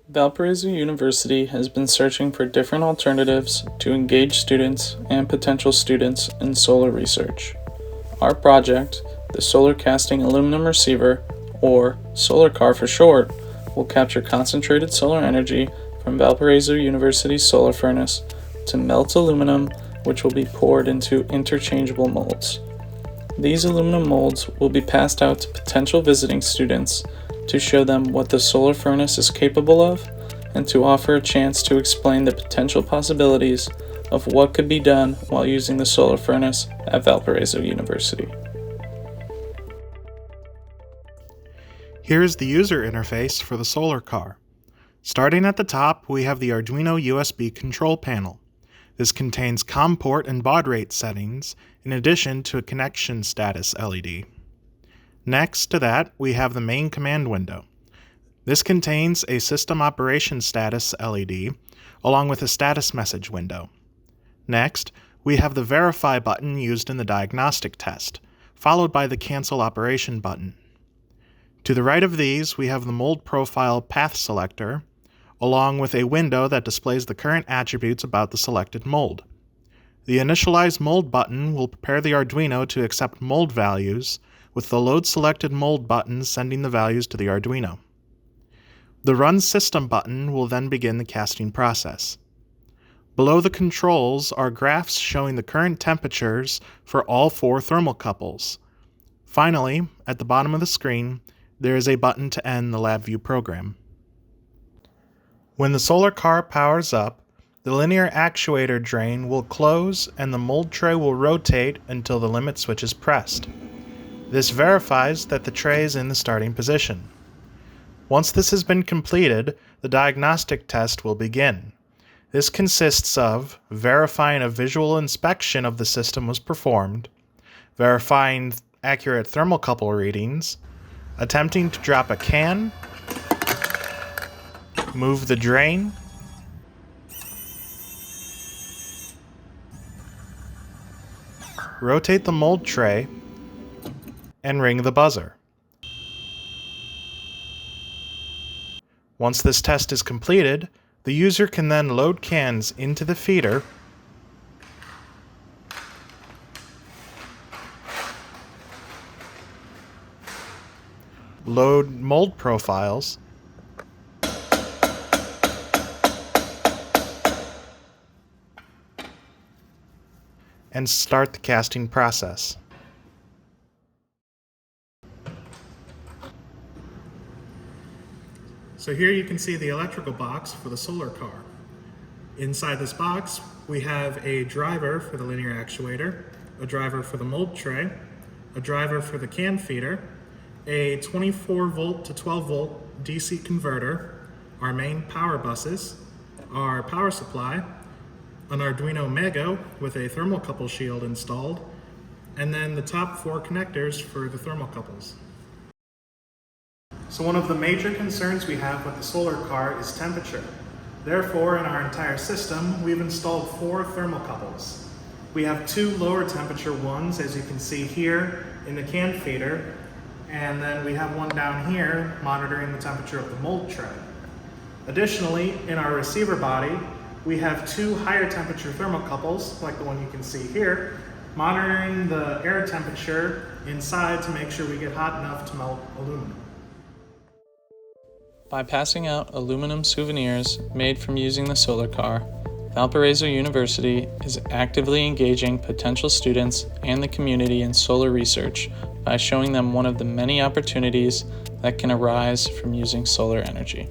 Valparaiso University has been searching for different alternatives to engage students and potential students in solar research. Our project, the Solar Casting Aluminum Receiver, or Solar Car for short, will capture concentrated solar energy from Valparaiso University's solar furnace to melt aluminum, which will be poured into interchangeable molds. These aluminum molds will be passed out to potential visiting students to show them what the solar furnace is capable of and to offer a chance to explain the potential possibilities of what could be done while using the solar furnace at Valparaiso University. Here is the user interface for the solar car. Starting at the top, we have the Arduino USB control panel. This contains COM port and baud rate settings, in addition to a connection status LED. Next to that, we have the main command window. This contains a system operation status LED, along with a status message window. Next, we have the verify button used in the diagnostic test, followed by the cancel operation button. To the right of these, we have the mold profile path selector, along with a window that displays the current attributes about the selected mold. The initialize mold button will prepare the Arduino to accept mold values, with the load selected mold button sending the values to the Arduino. The run system button will then begin the casting process. Below the controls are graphs showing the current temperatures for all 4 thermocouples. Finally, at the bottom of the screen, there is a button to end the LabVIEW program. When the solar car powers up, the linear actuator drain will close and the mold tray will rotate until the limit switch is pressed. This verifies that the tray is in the starting position. Once this has been completed, the diagnostic test will begin. This consists of verifying a visual inspection of the system was performed, verifying accurate thermocouple readings, attempting to drop a can, move the drain, rotate the mold tray, and ring the buzzer. Once this test is completed, the user can then load cans into the feeder, load mold profiles, and start the casting process. So here you can see the electrical box for the solar car. Inside this box, we have a driver for the linear actuator, a driver for the mold tray, a driver for the can feeder, a 24 volt to 12 volt DC converter, our main power buses, our power supply, an Arduino Mego with a thermocouple shield installed, and then the top 4 connectors for the thermocouples. So one of the major concerns we have with the solar car is temperature. Therefore, in our entire system, we've installed 4 thermocouples. We have 2 lower temperature ones, as you can see here in the can feeder, and then we have one down here monitoring the temperature of the mold tray. Additionally, in our receiver body, we have 2 higher temperature thermocouples, like the one you can see here, monitoring the air temperature inside to make sure we get hot enough to melt aluminum. By passing out aluminum souvenirs made from using the solar car, Valparaiso University is actively engaging potential students and the community in solar research by showing them one of the many opportunities that can arise from using solar energy.